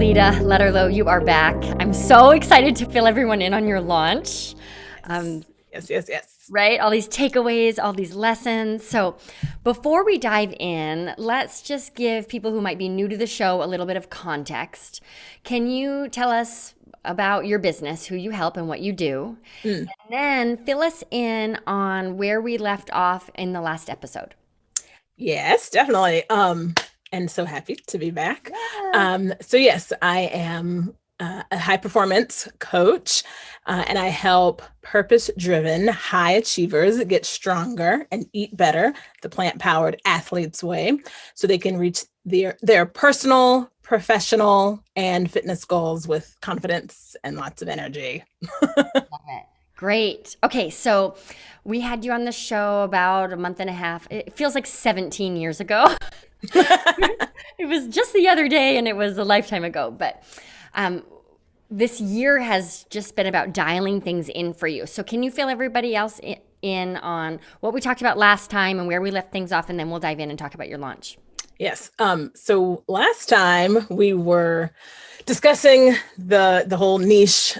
Tilita Lutterloh, you are back. I'm so excited to fill everyone in on your launch. Yes. Right? All these takeaways, all these lessons. So before we dive in, let's just give people who might be new to the show a little bit of context. Can you tell us about your business, who you help and what you do? Mm. And then fill us in on where we left off in the last episode. Yes, definitely. And so happy to be back. Yeah. So yes, I am a high performance coach, and I help purpose-driven high achievers get stronger and eat better the plant-powered athlete's way, so they can reach their personal, professional, and fitness goals with confidence and lots of energy. Love it. Great. Okay, so we had you on the show about a month and a half. It feels like 17 years ago. It was just the other day and it was a lifetime ago. But this year has just been about dialing things in for you. So can you fill everybody else in on what we talked about last time and where we left things off, and then we'll dive in and talk about your launch. Yes. So last time we were discussing the whole niche.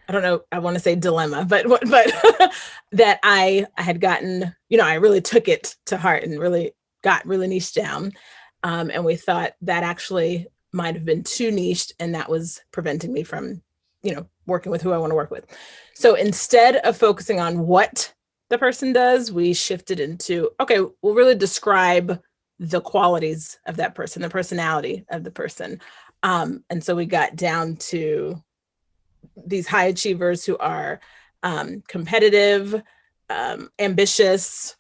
I don't know, I want to say dilemma, but that I had gotten, I really took it to heart and really got really niche down. And we thought that actually might have been too niched, and that was preventing me from, working with who I want to work with. So instead of focusing on what the person does, we shifted into, okay, we'll really describe the qualities of that person, the personality of the person. And so we got down to these high achievers who are competitive, ambitious,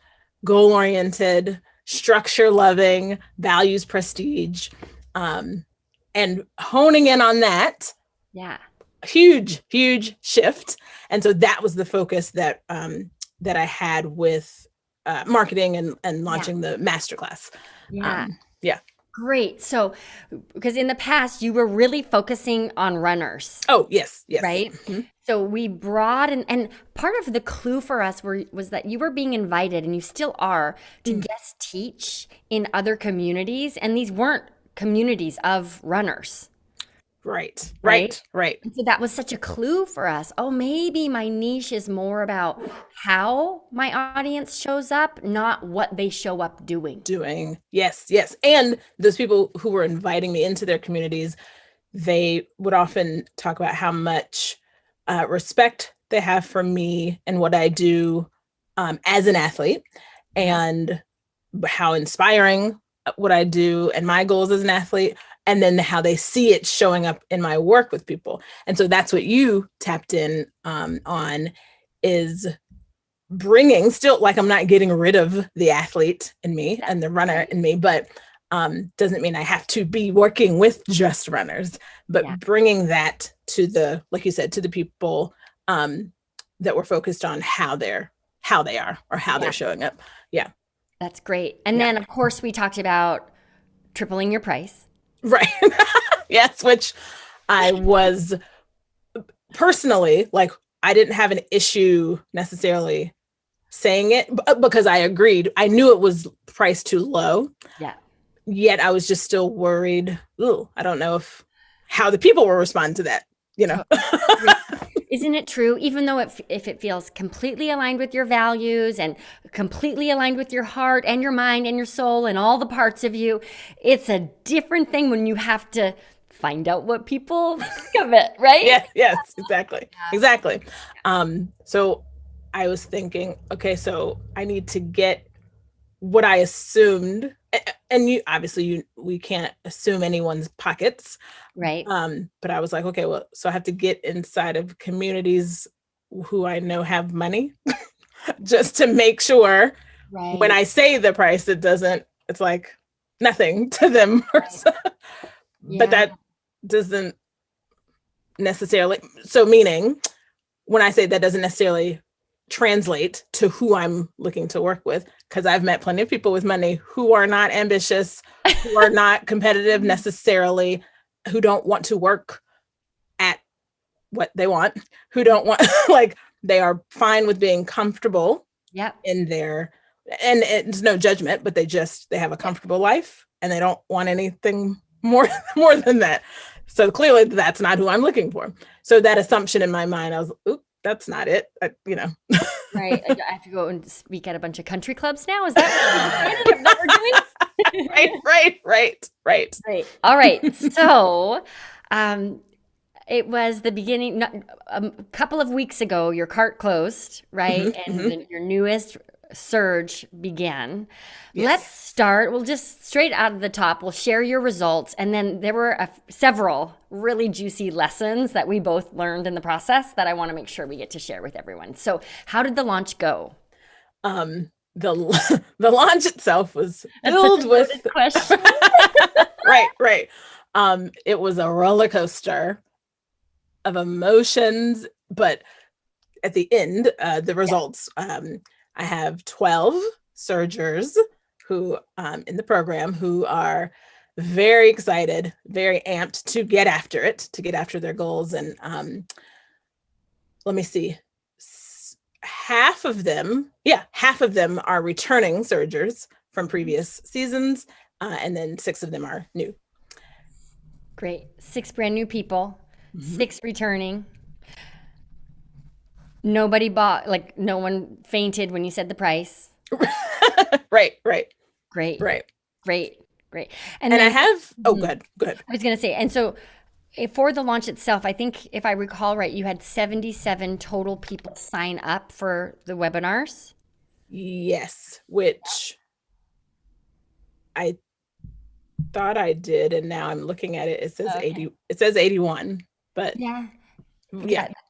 goal-oriented, structure-loving, values prestige, and honing in on that. Yeah. Huge shift. And so that was the focus that that I had with marketing and launching the masterclass. Yeah. Yeah. Great. So, because in the past you were really focusing on runners. Oh, yes. Right? Mm-hmm. So we broadened, and part of the clue for us was that you were being invited, and you still are, to guest teach in other communities, and these weren't communities of runners. Right. And so that was such a clue for us. Oh, maybe my niche is more about how my audience shows up, not what they show up doing. Yes. And those people who were inviting me into their communities, they would often talk about how much respect they have for me and what I do as an athlete, and how inspiring what I do and my goals as an athlete, and then how they see it showing up in my work with people. And so that's what you tapped in on, is bringing, still, like, I'm not getting rid of the athlete in me and the runner in me, but doesn't mean I have to be working with just runners, but bringing that to the, like you said, to the people that were focused on how they are or how they're showing up. Yeah. That's great. And then, of course, we talked about tripling your price. Right. Yes, which I was personally, like, I didn't have an issue necessarily saying it because I agreed. I knew it was priced too low. Yeah. Yet I was just still worried. Ooh, I don't know how the people will respond to that, Isn't it true? Even though if it feels completely aligned with your values and completely aligned with your heart and your mind and your soul and all the parts of you, it's a different thing when you have to find out what people think of it, right? Yes, exactly. So I was thinking, okay, so I need to get what I assumed, and we can't assume anyone's pockets. Right. But I was like, okay, well, so I have to get inside of communities who I know have money just to make sure when I say the price, it's like nothing to them. But that doesn't necessarily, so meaning when I say that doesn't necessarily translate to who I'm looking to work with, because I've met plenty of people with money who are not ambitious, who are not competitive necessarily, who don't want to work at what they want, who don't want, like, they are fine with being comfortable in their, and it's no judgment, but they have a comfortable life and they don't want anything more more than that. So clearly that's not who I'm looking for. So that assumption in my mind, I was, oop, that's not it. Right. I have to go and speak at a bunch of country clubs now. Is that what we're doing? Right. Right. All right. So, it was the beginning, a couple of weeks ago, your cart closed, right? And your newest surge began. Yes. Let's start. We'll just straight out of the top, we'll share your results. And then there were several really juicy lessons that we both learned in the process that I want to make sure we get to share with everyone. So, how did the launch go? The launch itself was filled with question. Right. It was a roller coaster of emotions, but at the end, the results, I have 12 surgers who in the program who are very excited, very amped to get after it, to get after their goals. And let me see, half of them are returning surgers from previous seasons, and then 6 of them are new. Great. 6 brand new people, 6 returning. Nobody bought, like no one fainted when you said the price. Right. Great. And then, I have, go ahead. I was going to say, and so for the launch itself, I think if I recall right, you had 77 total people sign up for the webinars. Yes, which I thought I did, and now I'm looking at it. It says 80. It says 81, but yeah,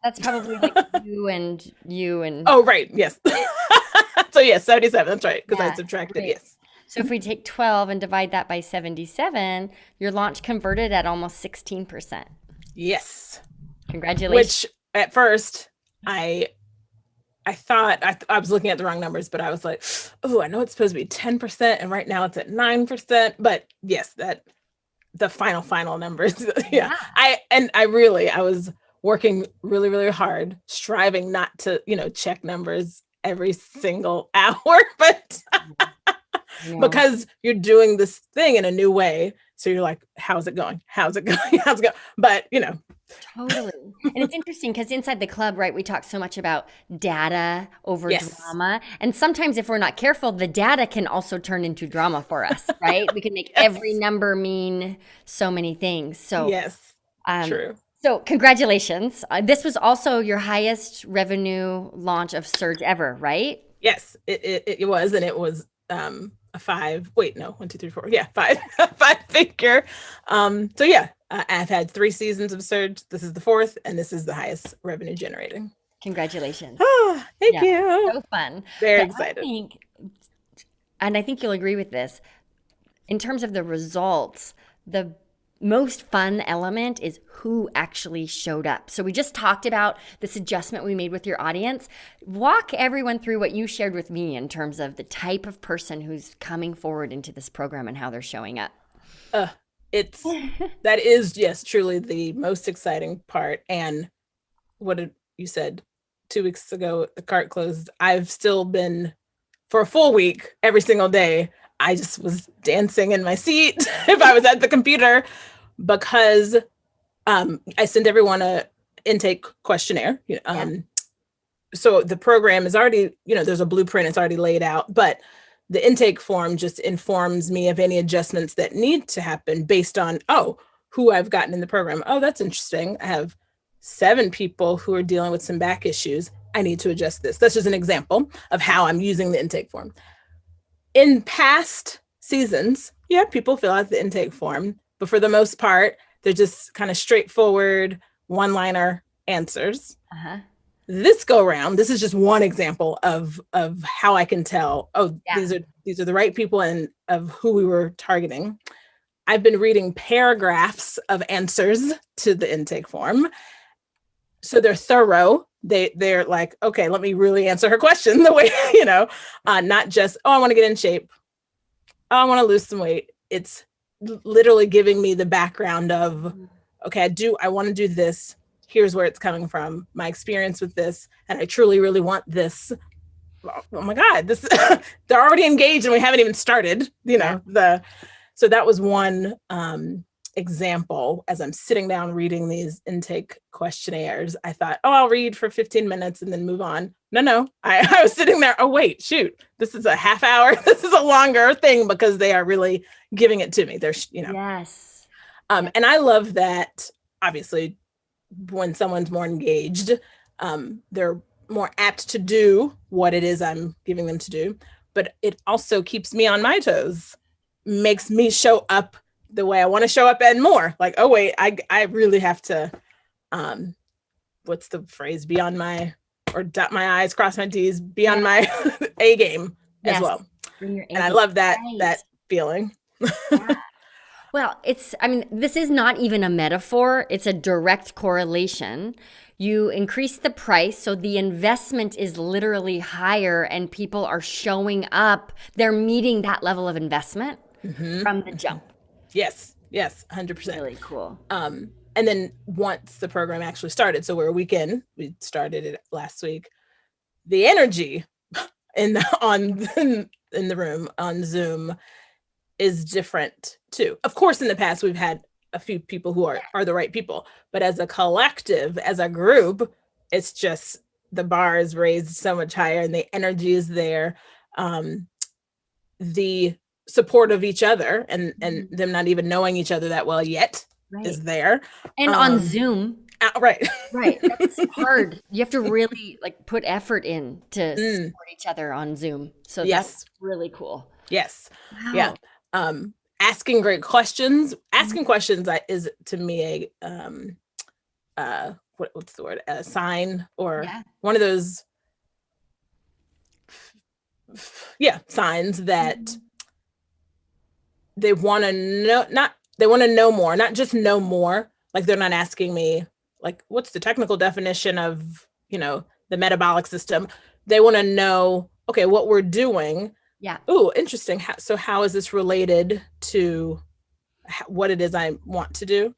that's probably like you and. Oh, right. Yes. So yes, 77. That's right, because I subtracted. Great. Yes. So if we take 12 and divide that by 77, your launch converted at almost 16%. Yes. Congratulations. Which at first I thought I was looking at the wrong numbers, but I was like, oh, I know it's supposed to be 10%, and right now it's at 9%. But yes, that the final numbers. Yeah. I was working really, really hard, striving not to, check numbers every single hour, but because you're doing this thing in a new way. So you're like, how's it going? But, Totally. And it's interesting because inside the club, right, we talk so much about data over drama. And sometimes if we're not careful, the data can also turn into drama for us, right? We can make every number mean so many things. So yes, true. So congratulations. This was also your highest revenue launch of Surge ever, right? Yes, it was. And it was a 5, wait, no, 1, 2, 3, 4. Yeah, 5 figure. So yeah, I've had 3 seasons of Surge. This is the 4th, and this is the highest revenue generating. Congratulations. Oh, thank you. So fun. Very excited. I think you'll agree with this. In terms of the results, the most fun element is who actually showed up. So we just talked about this adjustment we made with your audience. Walk everyone through what you shared with me in terms of the type of person who's coming forward into this program and how they're showing up. That is, yes, truly the most exciting part. And what you said 2 weeks ago, the cart closed. I've still been, for a full week, every single day, I just was dancing in my seat if I was at the computer, because I send everyone a intake questionnaire. So the program is already, there's a blueprint, it's already laid out, but the intake form just informs me of any adjustments that need to happen based on, who I've gotten in the program. Oh, that's interesting. I have 7 people who are dealing with some back issues. I need to adjust this. That's just an example of how I'm using the intake form. In past seasons, people fill out the intake form, but for the most part, they're just kind of straightforward one-liner answers. This go round, this is just one example of how I can tell, these are the right people and of who we were targeting. I've been reading paragraphs of answers to the intake form. So they're thorough. They're like, okay, let me really answer her question the way, not just, I want to get in shape. I want to lose some weight. It's literally giving me the background of, okay, I want to do this. Here's where it's coming from, my experience with this, and I truly, really want this. Oh my God, this they're already engaged and we haven't even started, so that was one example, as I'm sitting down reading these intake questionnaires, I thought, oh, I'll read for 15 minutes and then move on. No, I was sitting there. Oh, wait, shoot, this is a half hour. This is a longer thing because they are really giving it to me. There's, Yes. And I love that. Obviously, when someone's more engaged, they're more apt to do what it is I'm giving them to do. But it also keeps me on my toes, makes me show up the way I want to show up and more. Like, oh, wait, I really have to, what's the phrase? Be on my, or dot my I's, cross my T's, be on my A game as well. And I love that, that feeling. Yeah. Well, this is not even a metaphor. It's a direct correlation. You increase the price, so the investment is literally higher and people are showing up. They're meeting that level of investment from the jump. Yes, 100%. Really cool. And then once the program actually started, so we're a week in, we started it last week, the energy in the room on Zoom is different too. Of course, in the past, we've had a few people who are the right people, but as a collective, as a group, it's just the bar is raised so much higher and the energy is there. The support of each other and them not even knowing each other that well yet is there. And on Zoom. Right. That's hard. You have to really put effort in to support each other on Zoom. So that's really cool. Yes. Wow. Yeah. Asking great questions. Asking questions is to me what's the word? A sign or one of those signs that they want to know, they want to know more, not just know more. Like they're not asking me what's the technical definition of, the metabolic system. They want to know, okay, what we're doing. Yeah. Oh, interesting. How is this related to what it is I want to do?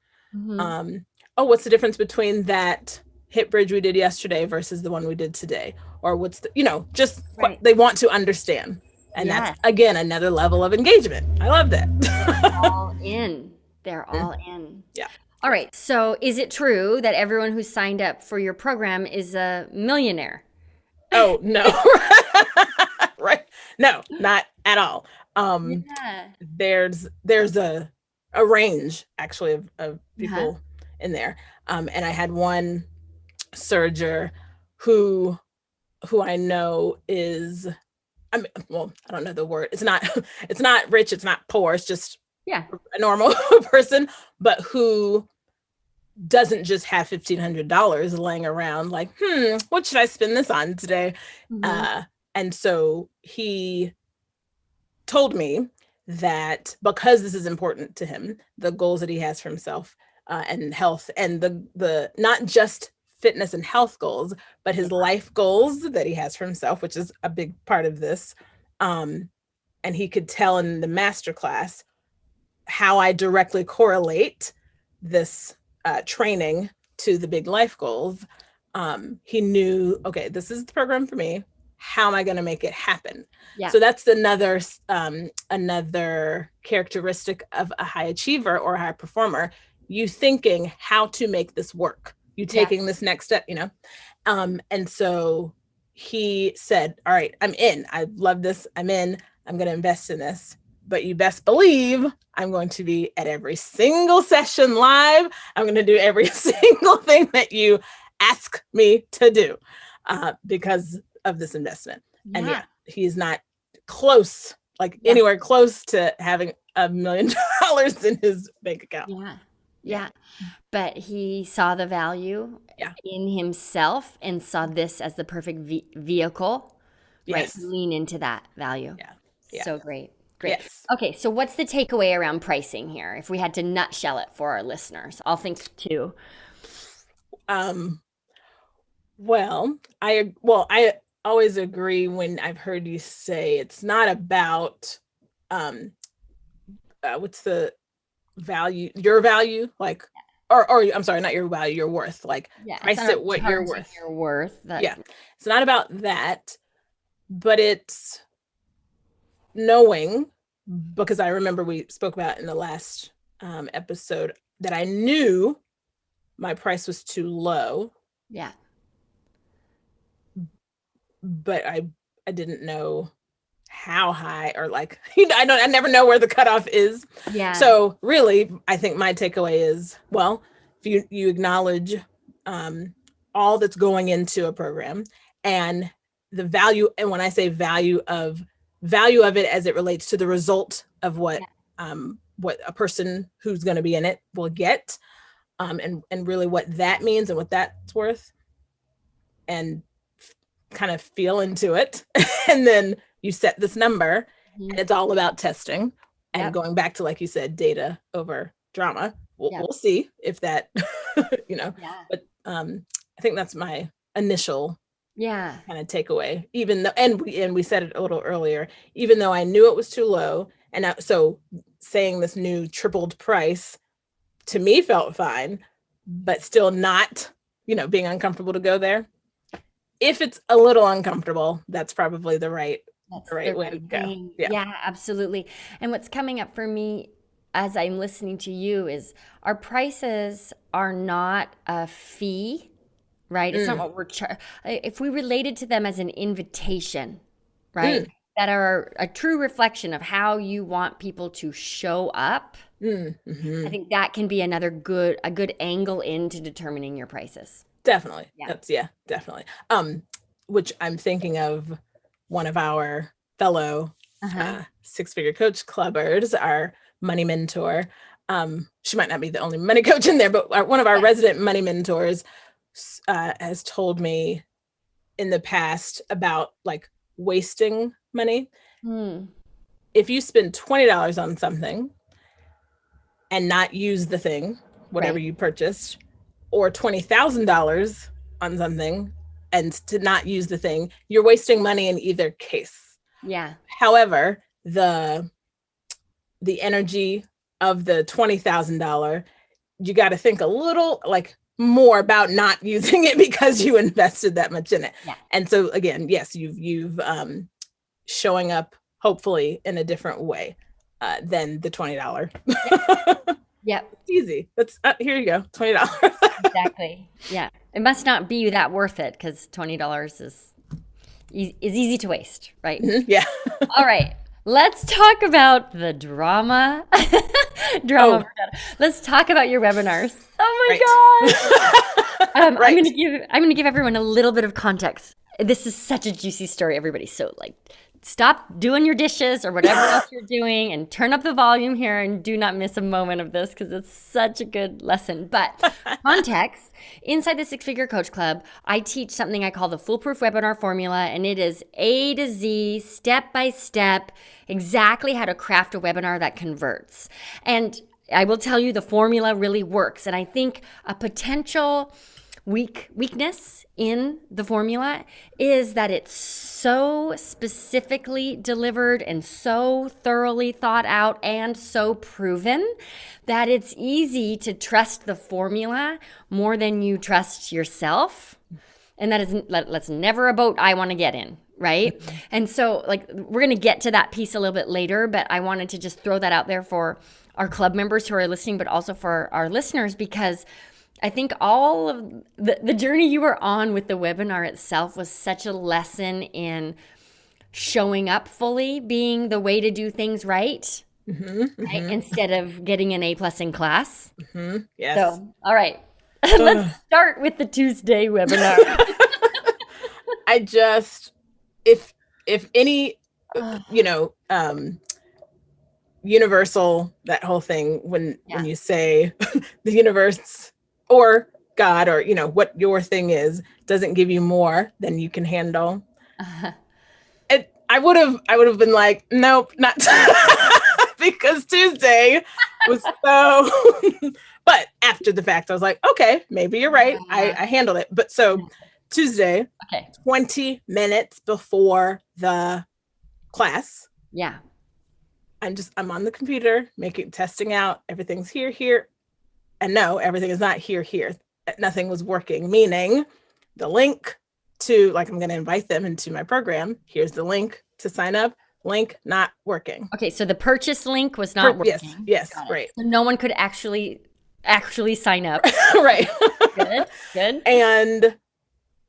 What's the difference between that hip bridge we did yesterday versus the one we did today? Or what's the, what they want to understand. And that's, again, another level of engagement. I love that. They're all in. They're all in. Yeah. All right. So is it true that everyone who signed up for your program is a millionaire? Oh, no. Right. No, not at all. There's a range actually of people in there. And I had one surger who I know is, I don't know the word. It's not rich. It's not poor. It's just a normal person, but who doesn't just have $1,500 laying around what should I spend this on today? And so he told me that because this is important to him, the goals that he has for himself and health and the not just fitness and health goals, but his life goals that he has for himself, which is a big part of this. And he could tell in the masterclass how I directly correlate this training to the big life goals. He knew, okay, this is the program for me. How am I going to make it happen? Yeah. So that's another characteristic of a high achiever or a high performer. You thinking how to make this work. You taking this next step, and so he said, all right, I'm in. I love this. I'm in. I'm going to invest in this. But you best believe I'm going to be at every single session live. I'm going to do every single thing that you ask me to do because of this investment. And he's not close, anywhere close to having $1 million in his bank account. Yeah. But he saw the value in himself and saw this as the perfect vehicle, right? Lean into that value. Yeah. So great. Yes. Okay, so what's the takeaway around pricing here? If we had to nutshell it for our listeners, I'll think too. Well, I always agree when I've heard you say it's not about what's the value, your value, or I'm sorry, not your value, your worth, price it what you're worth. Your worth. It's not about that, but it's knowing, because I remember we spoke about in the last episode that I knew my price was too low. Yeah. But I didn't know how high, or like, I never know where the cutoff is. Yeah. So really, I think my takeaway is, well, if you acknowledge all that's going into a program and the value, and when I say value of it as it relates to the result of what a person who's going to be in it will get, and really what that means and what that's worth, and kind of feel into it. And then you set this number, and it's all about testing and going back to, like you said, data over drama. We'll see if that, but I think that's my initial kind of takeaway, even though, and we said it a little earlier, even though I knew it was too low. And so saying this new tripled price to me felt fine, but still not, being uncomfortable to go there. If it's a little uncomfortable, that's probably the right way to go. Yeah, absolutely. And what's coming up for me as I'm listening to you is our prices are not a fee, right? It's not what we're if we related to them as an invitation, right? That are a true reflection of how you want people to show up. I think that can be a good angle into determining your prices. Definitely. Definitely. Which I'm thinking of one of our fellow six-figure coach clubbers, our money mentor. She might not be the only money coach in there, but one of our resident money mentors has told me in the past about like wasting money. If you spend $20 on something and not use the thing, whatever you purchased, or $20,000 on something and to not use the thing, you're wasting money in either case. Yeah. However, the energy of the $20,000, you got to think a little like more about not using it because you invested that much in it. Yeah. And so again, yes, you've showing up hopefully in a different way than the $20. Yep. It's easy. That's here you go, $20. Exactly. Yeah. It must not be that worth it because $20 is easy to waste, right? Yeah. All right. Let's talk about the drama. Let's talk about your webinars. Oh my gosh. I'm going to give everyone a little bit of context. This is such a juicy story, everybody. So like, stop doing your dishes or whatever else you're doing and turn up the volume here and do not miss a moment of this because it's such a good lesson. But context, inside the Six Figure Coach Club, I teach something I call the Foolproof Webinar Formula, and it is A to Z, step by step, exactly how to craft a webinar that converts. And I will tell you the formula really works. And I think a potential weakness in the formula is that it's so specifically delivered and so thoroughly thought out and so proven that it's easy to trust the formula more than you trust yourself. And that is, let's never a boat I want to get in, right? And so like we're going to get to that piece a little bit later, but I wanted to just throw that out there for our club members who are listening, but also for our listeners, because I think all of the journey you were on with the webinar itself was such a lesson in showing up fully, being the way to do things right, right? Instead of getting an A+ in class. Yes. So, all right, let's start with the Tuesday webinar. I just, if any, universal, that whole thing, when you say the universe or God, or what your thing is, doesn't give you more than you can handle. I would have been like, nope, not because Tuesday was so. But after the fact, I was like, okay, maybe you're right. I handled it. But so Tuesday, 20 minutes before the class. Yeah. I'm on the computer testing out. Everything's here. And no, everything is not here. Nothing was working, meaning the link to, like, I'm going to invite them into my program. Here's the link to sign up. link not working. Okay, so the purchase link was not working. Yes, right. So no one could actually sign up. Right. Good. And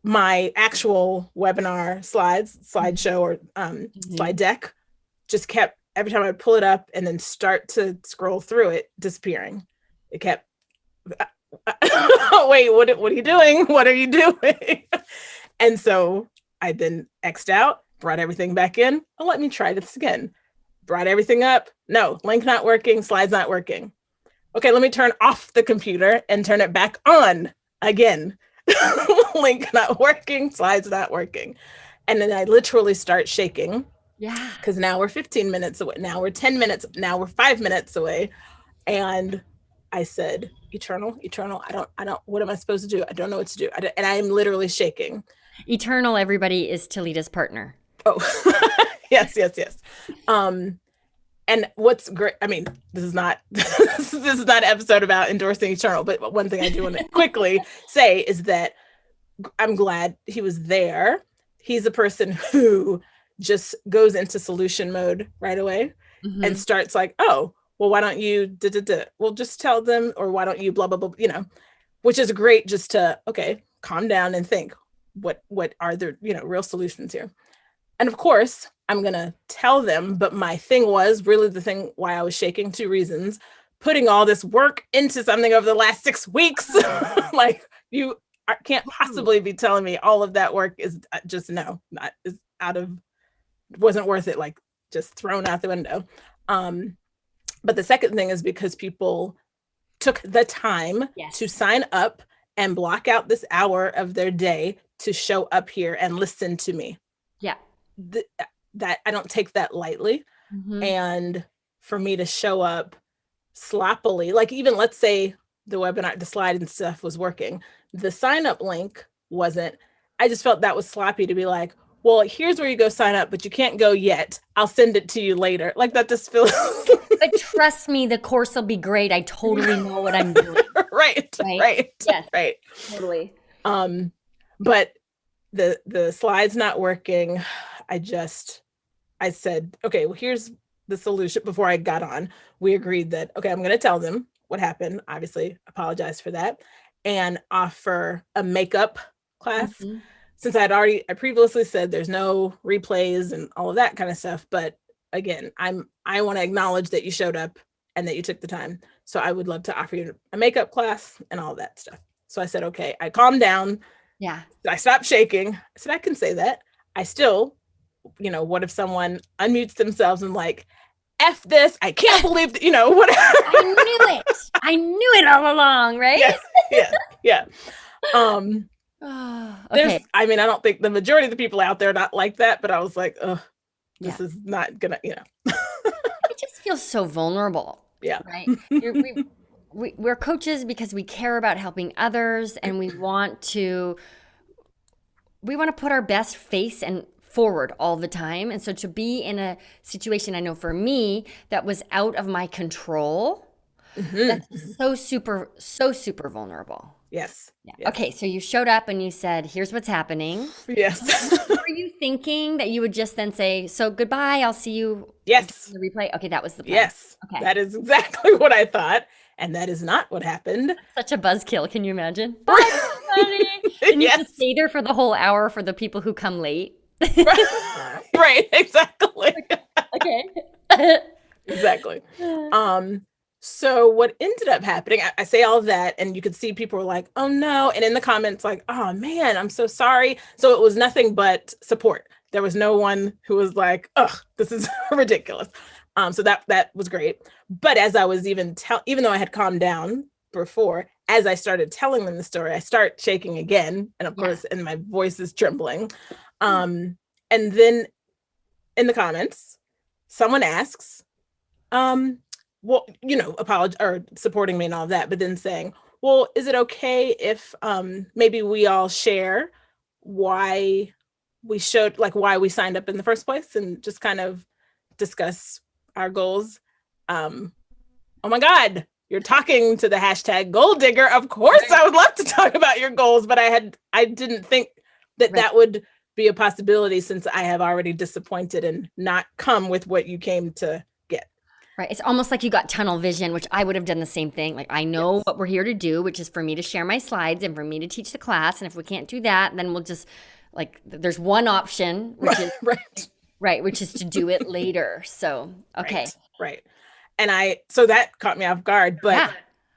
my actual webinar slideshow or slide deck just kept, every time I would pull it up and then start to scroll through it, disappearing. It kept, wait, what are you doing? What are you doing? And so I then X'd out, brought everything back in. Oh, let me try this again. Brought everything up. No, link not working, slides not working. Okay, let me turn off the computer and turn it back on again. Link not working, slides not working. And then I literally start shaking. Yeah. Because now we're 15 minutes away. Now we're 10 minutes. Now we're 5 minutes away. And I said, Eternal, I don't, what am I supposed to do? I don't know what to do. And I am literally shaking. Eternal, everybody, is Tilita's partner. Oh, yes. And what's great, I mean, this is not an episode about endorsing Eternal, but one thing I do want to quickly say is that I'm glad he was there. He's a person who just goes into solution mode right away and starts like, oh, well, why don't you, well, just tell them, or why don't you blah, blah, blah, which is great just to, okay, calm down and think, what are the, real solutions here? And of course, I'm going to tell them, but my thing was really the thing why I was shaking, 2 reasons, putting all this work into something over the last 6 weeks. Like, you can't possibly be telling me all of that work is just wasn't worth it, like just thrown out the window. But the second thing is because people took the time to sign up and block out this hour of their day to show up here and listen to me. Yeah. That I don't take that lightly. And for me to show up sloppily, like even let's say the webinar, the slide and stuff was working, the sign up link wasn't, I just felt that was sloppy to be like, well, here's where you go sign up, but you can't go yet. I'll send it to you later. Like that just feels. But trust me, the course will be great. I totally know what I'm doing. Right. Yes. Right. Totally. But the slide's not working. I said, okay, well, here's the solution. Before I got on, we agreed that, okay, I'm going to tell them what happened. Obviously, apologize for that, and offer a makeup class. Since I previously said there's no replays and all of that kind of stuff. But again, I want to acknowledge that you showed up and that you took the time. So I would love to offer you a makeup class and all that stuff. So I said, okay, I calmed down. Yeah. I stopped shaking. I said, I can say that. I still, what if someone unmutes themselves and like, F this, I can't believe that, whatever. I knew it all along, right? Yeah. Okay. I don't think the majority of the people out there are not like that, but I was like, this is not gonna, It just feels so vulnerable. Yeah. Right. We're coaches because we care about helping others, and we want to put our best face and forward all the time. And so to be in a situation, I know for me, that was out of my control, that's so super vulnerable. Yes. Yeah. Okay, so you showed up and you said, here's what's happening. Yes. Were you thinking that you would just then say, so goodbye, I'll see you in the replay? Okay, that was the plan. Yes. Okay. That is exactly what I thought. And that is not what happened. Such a buzzkill, can you imagine? Bye, everybody. And you just stay there for the whole hour for the people who come late. Right, exactly. Okay. Exactly. So what ended up happening, I say all of that, and you could see people were like, oh no. And in the comments, like, oh man, I'm so sorry. So it was nothing but support. There was no one who was like, ugh, this is ridiculous. So that was great. But as I was even though I had calmed down before, as I started telling them the story, I start shaking again. And of course, and my voice is trembling. And then in the comments, someone asks, well, apologize or supporting me and all of that, but then saying, well, is it okay if maybe we all share why we signed up in the first place and just kind of discuss our goals? Oh my God, you're talking to the hashtag goal digger. Of course, I would love to talk about your goals, but I didn't think that would be a possibility since I have already disappointed and not come with what you came to get. Right. It's almost like you got tunnel vision, which I would have done the same thing. Like, I know what we're here to do, which is for me to share my slides and for me to teach the class. And if we can't do that, then we'll just, like, there's one option, which is right, which is to do it later. So, okay. Right. And so that caught me off guard, but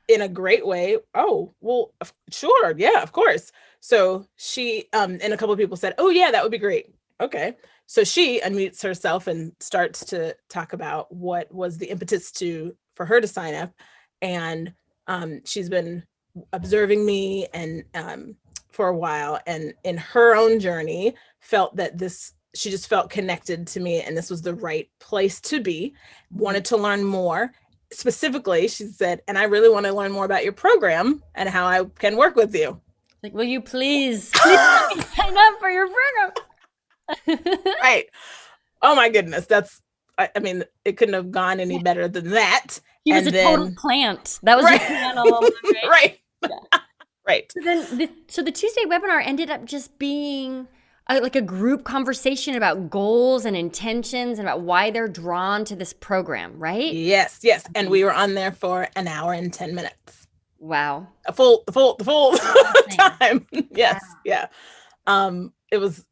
in a great way. Oh, well, sure. Yeah, of course. So she, and a couple of people said, oh yeah, that would be great. Okay. So she unmutes herself and starts to talk about what was the impetus for her to sign up. And she's been observing me and for a while, and in her own journey felt that she just felt connected to me and this was the right place to be, wanted to learn more. Specifically, she said, and I really want to learn more about your program and how I can work with you. Like, will you please let me sign up for your program? Right. Oh my goodness. I mean, it couldn't have gone any better than that. He was total plant. That was your plan all along, right? Right. Yeah. Right. So the Tuesday webinar ended up just being like a group conversation about goals and intentions and about why they're drawn to this program, right? Yes. And we were on there for an hour and 10 minutes. Wow. The full time. Yes. Wow. Yeah. It was,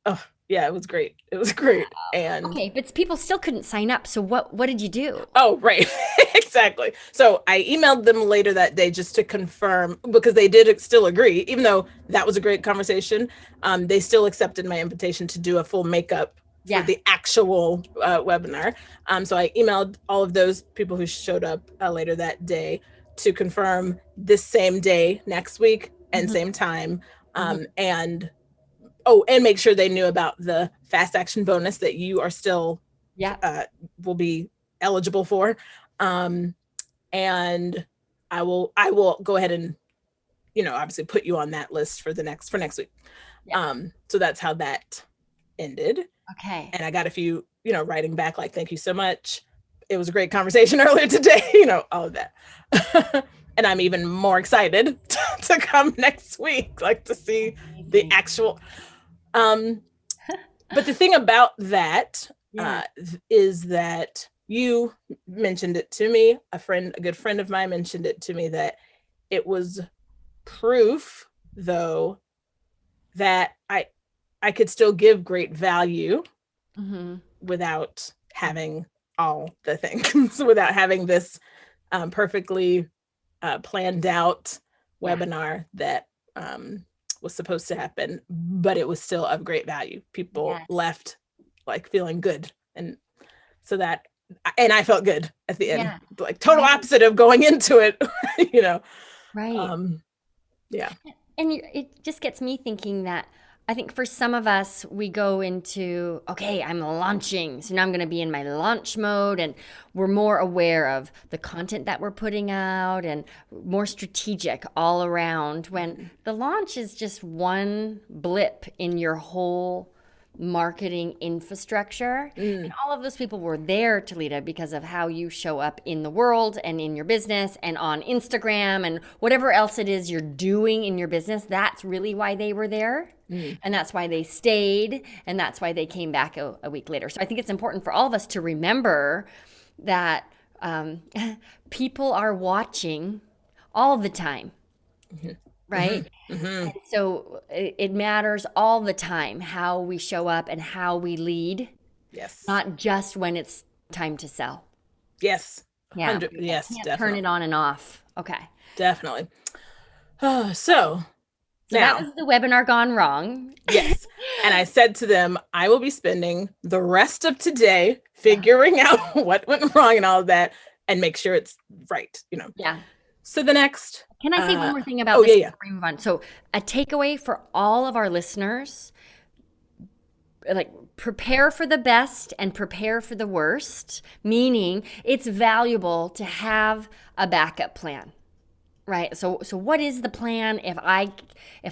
it was great. It was great. And okay, but people still couldn't sign up. So what did you do? Oh, right. Exactly. So I emailed them later that day just to confirm, because they did still agree, even though that was a great conversation. They still accepted my invitation to do a full makeup for the actual webinar. So I emailed all of those people who showed up later that day to confirm this same day next week and same time. And make sure they knew about the fast action bonus that you are still will be eligible for. And I will go ahead and, obviously put you on that list for next week. So that's how that ended. Okay. And I got a few, writing back like, thank you so much. It was a great conversation earlier today, all of that. And I'm even more excited to come next week, like to see the actual, but the thing about that is that you mentioned it to me, a good friend of mine mentioned it to me, that it was proof, though, that I could still give great value without having all the things, without having this perfectly planned out webinar that was supposed to happen, but it was still of great value. People left like feeling good. And so and I felt good at the end, like total opposite of going into it, Right. And it just gets me thinking that I think for some of us, we go into, okay, I'm launching. So now I'm going to be in my launch mode, and we're more aware of the content that we're putting out and more strategic all around, when the launch is just one blip in your whole marketing infrastructure. And all of those people were there, Tilita, because of how you show up in the world and in your business and on Instagram and whatever else it is you're doing in your business. That's really why they were there. And that's why they stayed, and that's why they came back a week later. So I think it's important for all of us to remember that people are watching all the time, right? And so it matters all the time how we show up and how we lead. Yes. Not just when it's time to sell. Yes. Yeah. Yes, Can't definitely. turn it on and off. Okay. Definitely. So now, that was the webinar gone wrong. Yes. And I said to them, I will be spending the rest of today figuring out what went wrong and all of that, and make sure it's right, Yeah. So the next. Can I say one more thing about this before we move on? So a takeaway for all of our listeners, like, prepare for the best and prepare for the worst, meaning it's valuable to have a backup plan. Right. So what is the plan if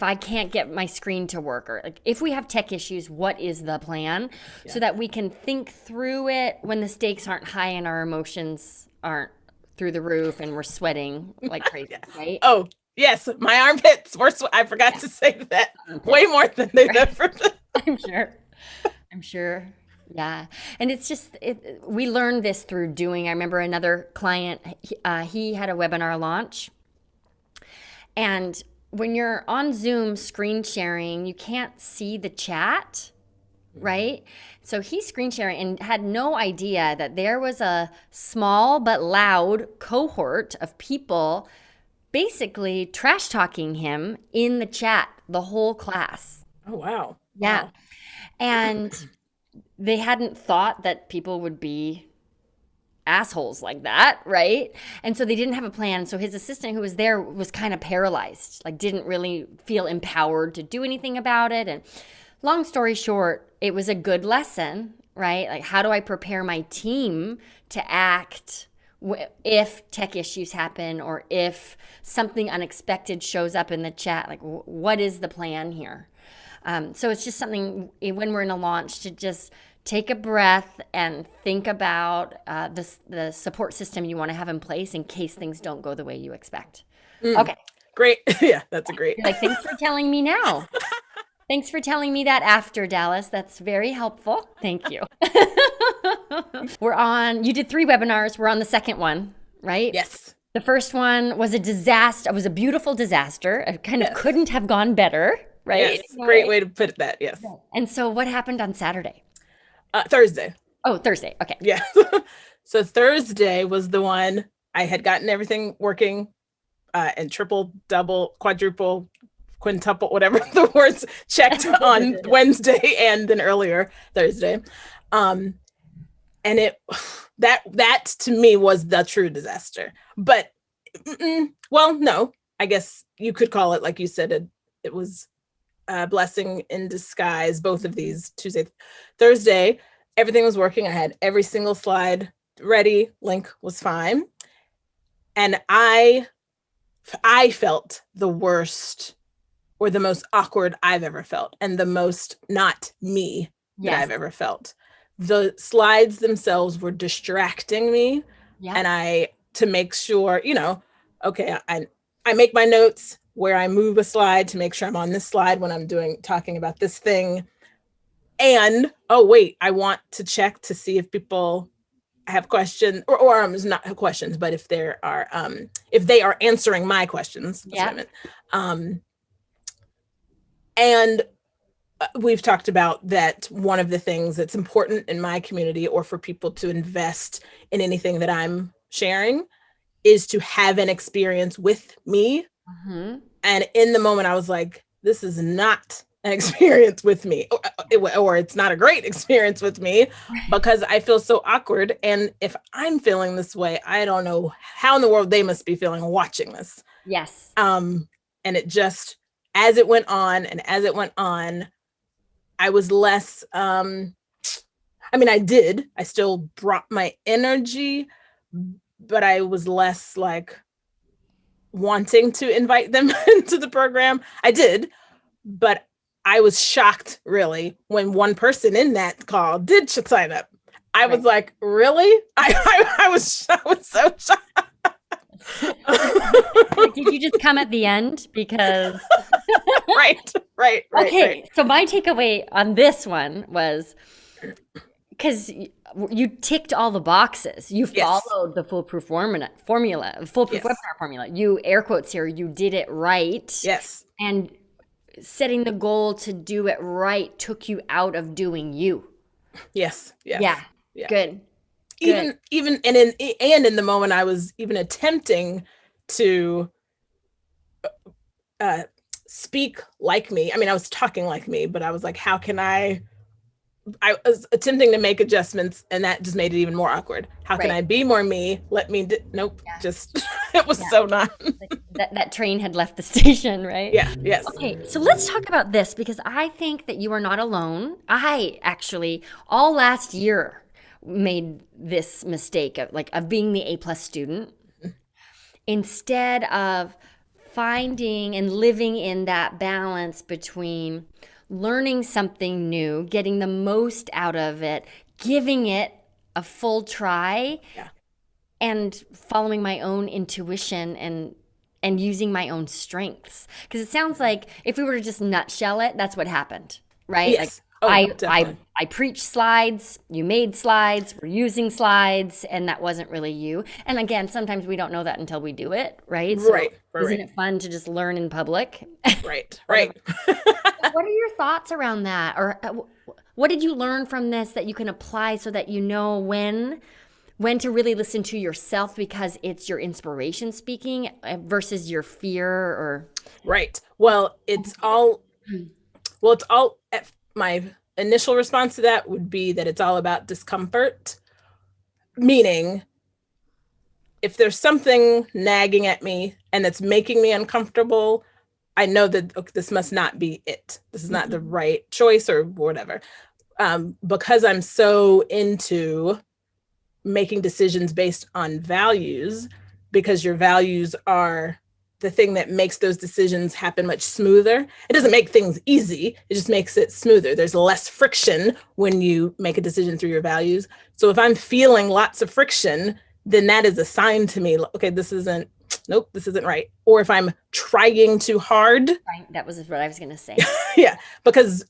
I can't get my screen to work, or like if we have tech issues, what is the plan so that we can think through it when the stakes aren't high and our emotions aren't through the roof and we're sweating like crazy, right? Oh, yes. My armpits were I forgot to say that way more than they've ever been. I'm sure. I'm sure. Yeah. And it's just, we learned this through doing. I remember another client, he had a webinar launch. And when you're on Zoom screen sharing, you can't see the chat, right? So he's screen sharing and had no idea that there was a small but loud cohort of people basically trash talking him in the chat the whole class. Oh, wow. Yeah. Wow. And they hadn't thought that people would be assholes like that, right? And so they didn't have a plan. So his assistant who was there was kind of paralyzed, like didn't really feel empowered to do anything about it. And long story short, it was a good lesson, right? Like, how do I prepare my team to act if tech issues happen or if something unexpected shows up in the chat? Like, what is the plan here? So it's just something when we're in a launch to just take a breath and think about the support system you want to have in place in case things don't go the way you expect. Okay. Great. Yeah, that's a great. You're like, thanks for telling me now. Thanks for telling me that after, Dallas. That's very helpful. Thank you. You did 3 webinars. We're on the second one, right? Yes. The first one was a disaster. It was a beautiful disaster. It kind of couldn't have gone better, right? Yes. Great way to put that. Yes. And so what happened on Saturday? Thursday. Oh, Thursday. Okay. Yeah. So Thursday was the one I had gotten everything working and triple, double, quadruple, quintuple, whatever the words checked on Wednesday and then earlier Thursday. And that to me was the true disaster. But well, no, I guess you could call it, like you said, it was a blessing in disguise. Both of these, Tuesday, Thursday, everything was working. I had every single slide ready. Link was fine. And I felt the worst or the most awkward I've ever felt, and the most not me that I've ever felt. The slides themselves were distracting me. Yeah. And to make sure, okay, I make my notes where I move a slide to make sure I'm on this slide when I'm talking about this thing. And, oh, wait, I want to check to see if people have questions or not questions, but if they are answering my questions. That's what I meant. And we've talked about that. One of the things that's important in my community or for people to invest in anything that I'm sharing is to have an experience with me. Mm-hmm. And in the moment, I was like, this is not an experience with me, or it's not a great experience with me because I feel so awkward. And if I'm feeling this way, I don't know how in the world they must be feeling watching this. Yes. And it just, as it went on, I was less, I still brought my energy, but I was less like wanting to invite them into the program. I did, but I was shocked really when one person in that call did sign up. I was like, really? I was so shocked. Did you just come at the end? Because right. Okay, right. So my takeaway on this one was because you ticked all the boxes. You followed the foolproof formula, webinar formula. You, air quotes here, you did it right. Yes. And setting the goal to do it right took you out of doing you. Yes. Yeah. Good. Even in the moment I was even attempting to speak like me. I mean, I was talking like me, but I was like, how can I was attempting to make adjustments, and that just made it even more awkward. How can I be more me? Nope. Yeah. Just it was so not. that train had left the station, right? Yeah. Yes. Okay, so let's talk about this because I think that you are not alone. I actually all last year made this mistake of being the A+ student instead of finding and living in that balance between learning something new, getting the most out of it, giving it a full try, and following my own intuition and using my own strengths. Because it sounds like if we were to just nutshell it, that's what happened, right? Yes. Like Oh, definitely. I preach slides, you made slides, we're using slides, and that wasn't really you. And again, sometimes we don't know that until we do it, right? So Right, right, isn't right, it fun to just learn in public? right, Part of right. it. What are your thoughts around that? Or what did you learn from this that you can apply so that you know when to really listen to yourself because it's your inspiration speaking versus your fear or Right. Well, my initial response to that would be that it's all about discomfort, meaning if there's something nagging at me and that's making me uncomfortable, I know that okay, this must not be it. This is not the Mhm. right choice or whatever. Because I'm so into making decisions based on values, because your values are the thing that makes those decisions happen much smoother. It doesn't make things easy, it just makes it smoother. There's less friction when you make a decision through your values. So if I'm feeling lots of friction, then that is a sign to me, okay, nope, this isn't right. Or if I'm trying too hard, Right. That was what I was going to say. yeah,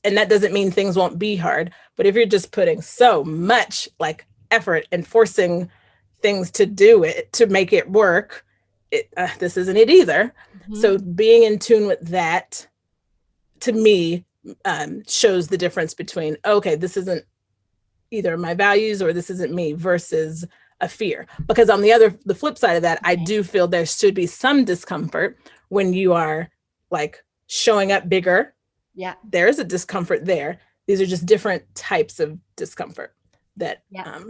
and that doesn't mean things won't be hard, but if you're just putting so much like effort and forcing things to do it to make it work, this isn't it either. Mhm. So being in tune with that, to me, shows the difference between, okay, this isn't either my values or this isn't me, versus a fear. Because on the flip side of that, I Okay. do feel there should be some discomfort when you are like showing up bigger. Yeah. There is a discomfort there. These are just different types of discomfort that Yeah.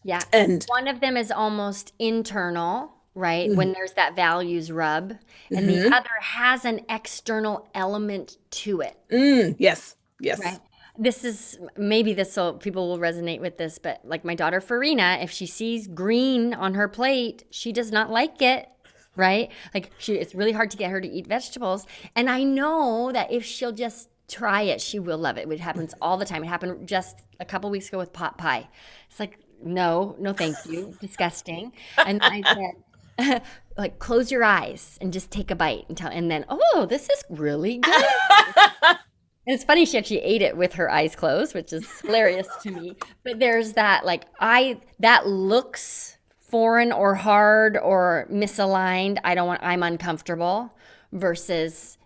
Yeah. and One of them is almost internal, right? mm-hmm, When there's that values rub, and the other has an external element to it. yes, Right. yes. This is maybe this will people will resonate with this, but like my daughter Farina, if she sees green on her plate, she does not like it. Right? Like it's really hard to get her to eat vegetables. And I know that if she'll just try it, she will love it. It happens all the time. It happened just a couple weeks ago with pot pie. It's like, no, no, thank you. Disgusting. And I said, like, close your eyes and just take a bite and then, oh, this is really good. And it's funny she actually ate it with her eyes closed, which is hilarious to me. But there's that like that looks foreign or hard or misaligned. I'm uncomfortable versus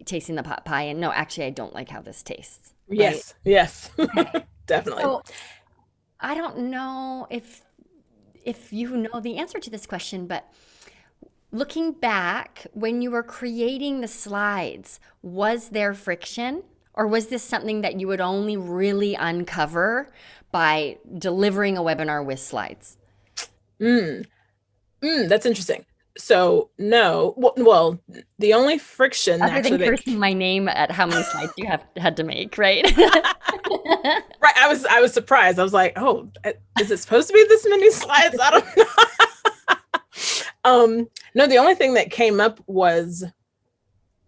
tasting the pot pie and no, actually I don't like how this tastes, right? Yes, yes. Okay. Definitely. So I don't know if you know the answer to this question, but looking back, when you were creating the slides, was there friction? Or was this something that you would only really uncover by delivering a webinar with slides? That's interesting. So no, well, the only friction Other than actually that cursing my name at how many slides you have had to make, right? right, I was surprised. I was like, oh, is it supposed to be this many slides? I don't know. No, the only thing that came up was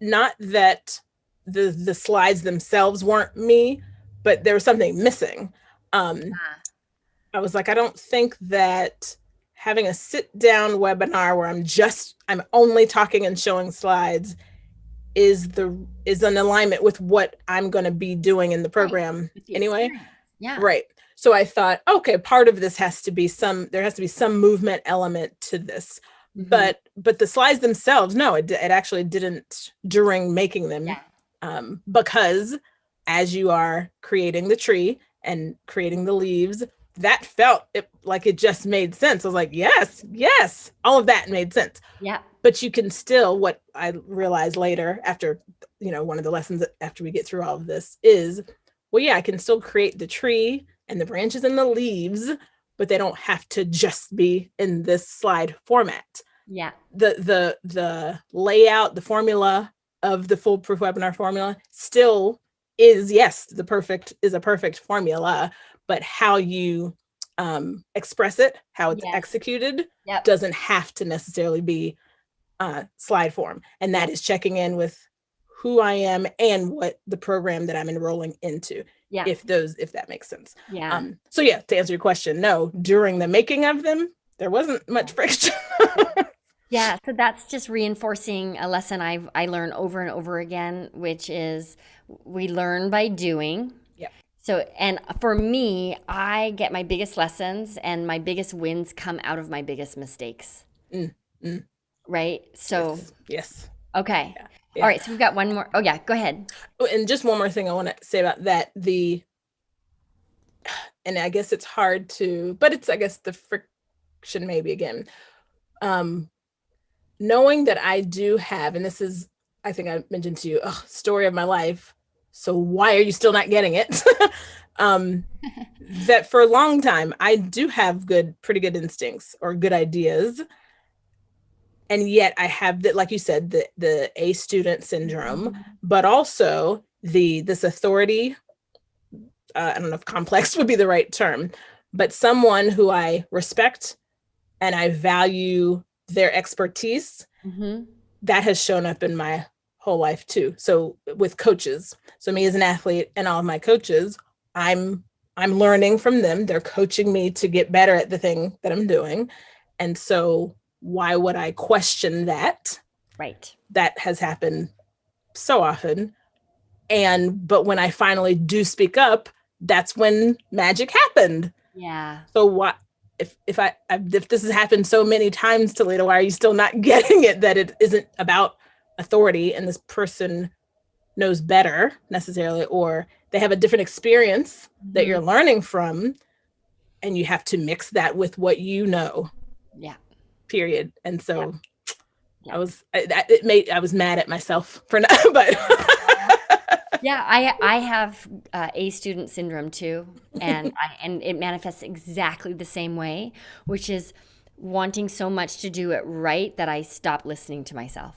not that the slides themselves weren't me, but there was something missing. I was like, I don't think that having a sit down webinar where I'm only talking and showing slides is an alignment with what I'm going to be doing in the Right. program With the anyway. experience. Yeah. Right. So I thought, okay, part of this there has to be some movement element to this. Hmm. But the slides themselves, no, it actually didn't during making them, Yeah. because as you are creating the tree and creating the leaves, that felt like it just made sense. I was like, yes, yes, all of that made sense. Yeah. But you can still, what I realized later after, one of the lessons after we get through all of this is, well, yeah, I can still create the tree and the branches and the leaves, but they don't have to just be in this slide format. Yeah. The layout, the formula of the foolproof webinar formula still is, yes, a perfect formula, but how you express it, how it's Yes. executed, Yep. doesn't have to necessarily be slide form. And that Yep. is checking in with who I am and what the program that I'm enrolling into, Yeah. if that makes sense. Yeah. So yeah, to answer your question, no, during the making of them, there wasn't much friction. Yeah, so that's just reinforcing a lesson I learn over and over again, which is we learn by doing. So, and for me, I get my biggest lessons and my biggest wins come out of my biggest mistakes, Mm, mm, right? So, yes, yes, okay. yeah, All yeah. right. So we've got one more. Oh, yeah. Go ahead. Oh, and just one more thing I want to say about that. And I guess it's hard to, but it's, I guess, the friction maybe again. Um, Knowing that I do have, and this is, I think I mentioned to you, story of my life. So why are you still not getting it? um, that for a long time, I do have pretty good instincts or good ideas. And yet I have that, like you said, the A student syndrome, Mhm. but also this authority. I don't know if complex would be the right term, but someone who I respect and I value their expertise, Mhm. that has shown up in my whole life too. So with coaches, so me as an athlete and all of my coaches, I'm learning from them. They're coaching me to get better at the thing that I'm doing. And so why would I question that? Right. That has happened so often. But when I finally do speak up, that's when magic happened. Yeah. So what if this has happened so many times, Tilita, why are you still not getting it? That it isn't about authority and this person knows better necessarily, or they have a different experience that Mhm. you're learning from, and you have to mix that with what you know. Yeah. Period. And Yeah. so Yeah. I was mad at myself for not, but Yeah, I have A student syndrome too, and it manifests exactly the same way, which is wanting so much to do it right that I stop listening to myself.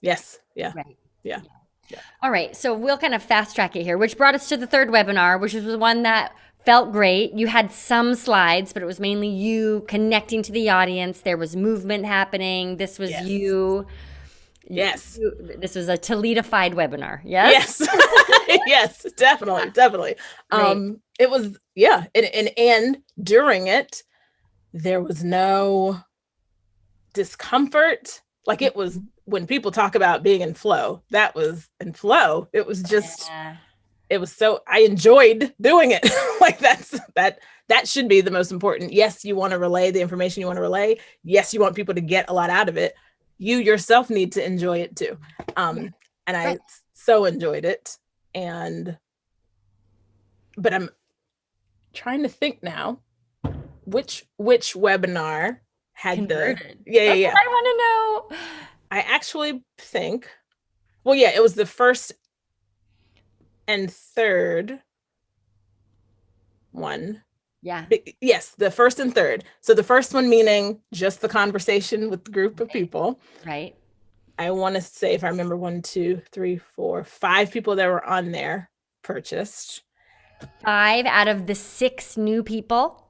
yes, yeah, Right. yeah, yeah. All right, so we'll kind of fast track it here, which brought us to the third webinar, which was the one that felt great. You had some slides, but it was mainly you connecting to the audience. There was movement happening. This was Yes, you. yes, This was a Tilita-fied webinar. Yes? yes. Yes, definitely, definitely. Great. It was, yeah, and during it there was no discomfort. Like, it was, when people talk about being in flow, that was in flow. It was just, Yeah. it was so, I enjoyed doing it. Like, that should be the most important. Yes, you want to relay the information you want to relay. Yes, you want people to get a lot out of it. You yourself need to enjoy it too. Yeah. And I Right. so enjoyed it. But I'm trying to think now which webinar had the, Converted. yeah, yeah, That's what yeah. I want to know. I actually think, well, yeah, it was the first and third one. Yeah. Yes, the first and third. So the first one meaning just the conversation with the group of people. Right. I want to say, if I remember, 1, 2, 3, 4, 5 people that were on there purchased. 5 out of the 6 new people,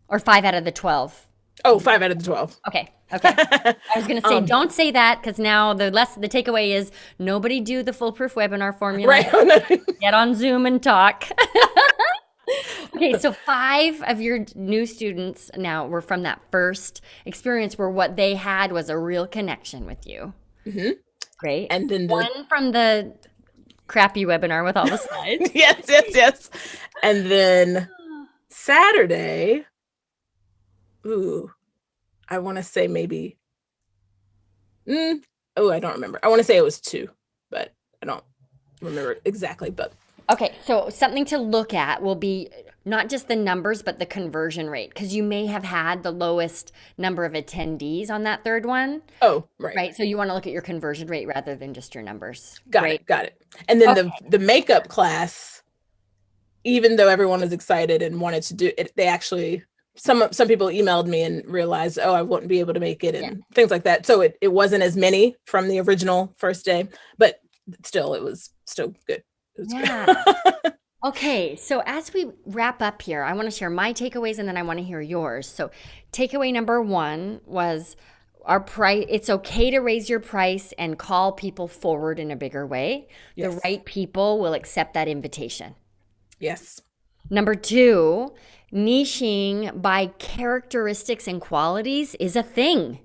or 5 out of the 12? Oh, 5 out of the 12. Okay. Okay. I was going to say, Um, don't say that because now the takeaway is nobody do the foolproof webinar formula. right. Get on Zoom and talk. Okay, so 5 of your new students now were from that first experience where what they had was a real connection with you. Mhm. Great. And then One from the crappy webinar with all the slides. yes. And then Saturday, I want to say maybe, I don't remember. I want to say it was 2, but I don't remember exactly. But Okay, so something to look at will be not just the numbers, but the conversion rate, because you may have had the lowest number of attendees on that third one, right. right? So you want to look at your conversion rate rather than just your numbers. Got Great. it. And then Okay. the makeup class, even though everyone was excited and wanted to do it, they actually, some people emailed me and realized, oh, I wouldn't be able to make it, and things like that. So it wasn't as many from the original first day, but still, it was still good. It was Yeah. good. Okay, so as we wrap up here, I want to share my takeaways and then I want to hear yours. So, takeaway number 1 was our price. It's okay to raise your price and call people forward in a bigger way. Yes. The right people will accept that invitation. Yes. Number 2, niching by characteristics and qualities is a thing.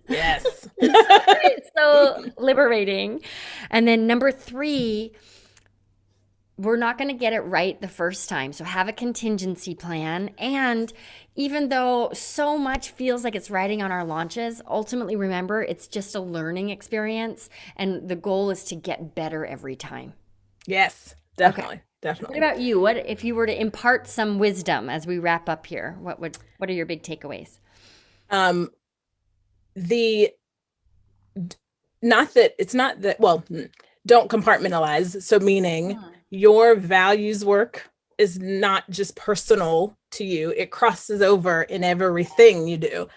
Yes. It's so liberating. And then number 3, we're not going to get it right the first time. So have a contingency plan. And even though so much feels like it's riding on our launches, ultimately remember it's just a learning experience. And the goal is to get better every time. Yes, Okay. definitely. What Definitely. about you? What if you were to impart some wisdom as we wrap up here? What are your big takeaways? Um, the not that it's not that well, don't compartmentalize. So meaning your values work is not just personal to you. It crosses over in everything you do,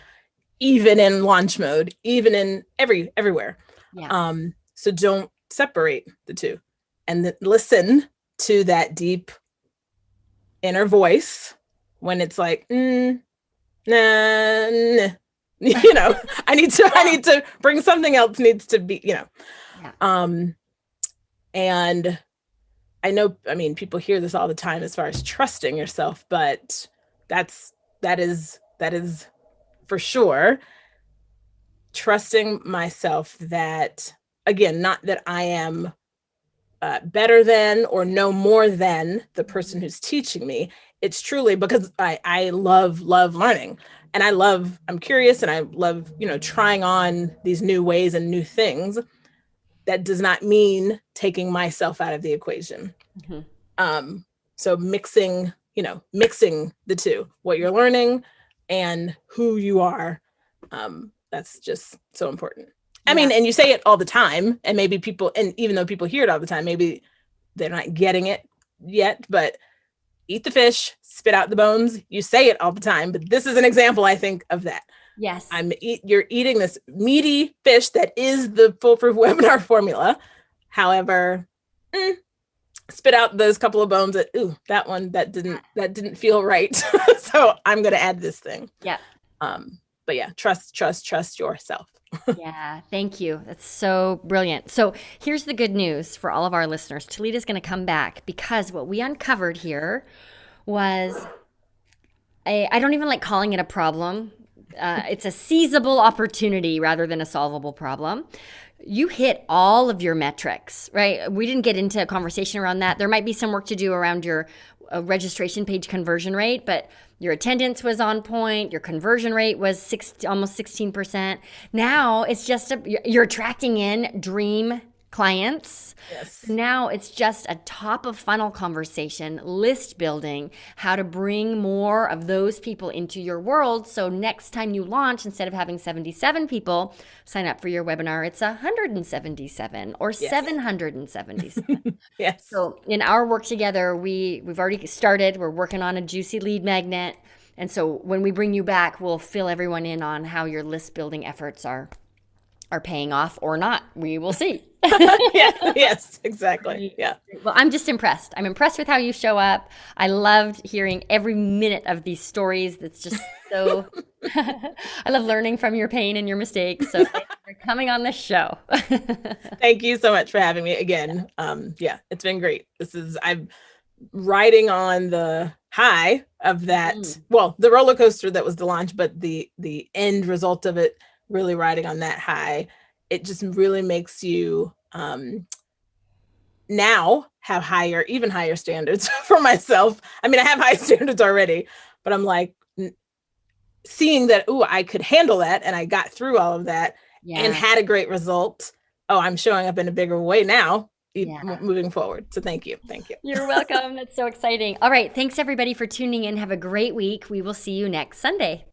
even in launch mode, even in everywhere. Yeah. So don't separate the two, and listen to that deep inner voice when it's like, nah, nah. I need to bring something else needs to be, Yeah. And I know, I mean, people hear this all the time as far as trusting yourself, but that is for sure trusting myself that, again, not that I am better than or know more than the person who's teaching me. It's truly because I love learning, and I'm curious, and I love, trying on these new ways and new things. That does not mean taking myself out of the equation. So mixing the two, what you're learning and who you are. That's just so important. I mean, and you say it all the time, and maybe people, and even though people hear it all the time, maybe they're not getting it yet, but eat the fish, spit out the bones. You say it all the time, but this is an example, I think, of that. Yes. You're eating this meaty fish that is the foolproof webinar formula. However, spit out those couple of bones that didn't feel right. So I'm going to add this thing. Yeah. But yeah, trust yourself. Yeah, thank you. That's so brilliant. So here's the good news for all of our listeners. Tilita's going to come back because what we uncovered here was I don't even like calling it a problem. It's a seizable opportunity rather than a solvable problem. You hit all of your metrics, right? We didn't get into a conversation around that. There might be some work to do around your registration page conversion rate, but your attendance was on point. Your conversion rate was almost 16%. Now it's just you're attracting in dream clients. Yes. Now it's just a top of funnel conversation, list building, how to bring more of those people into your world. So next time you launch, instead of having 77 people sign up for your webinar, it's 177 or 777. Yes. So in our work together, we've already started. We're working on a juicy lead magnet. And so when we bring you back, we'll fill everyone in on how your list building efforts are paying off or not. We will see. Yes, exactly. Yeah. Well, I'm just impressed. I'm impressed with how you show up. I loved hearing every minute of these stories. That's just so, I love learning from your pain and your mistakes. So thanks for coming on this show. Thank you so much for having me again. Yeah, it's been great. I'm riding on the high of that. Well, the roller coaster that was the launch, but the end result of it, really riding on that high. It just really makes you now have even higher standards for myself. I mean, I have high standards already, but I'm like seeing that, I could handle that, and I got through all of that and had a great result. I'm showing up in a bigger way now, moving forward. So thank you. You're welcome. That's so exciting. All right. Thanks everybody for tuning in. Have a great week. We will see you next Sunday.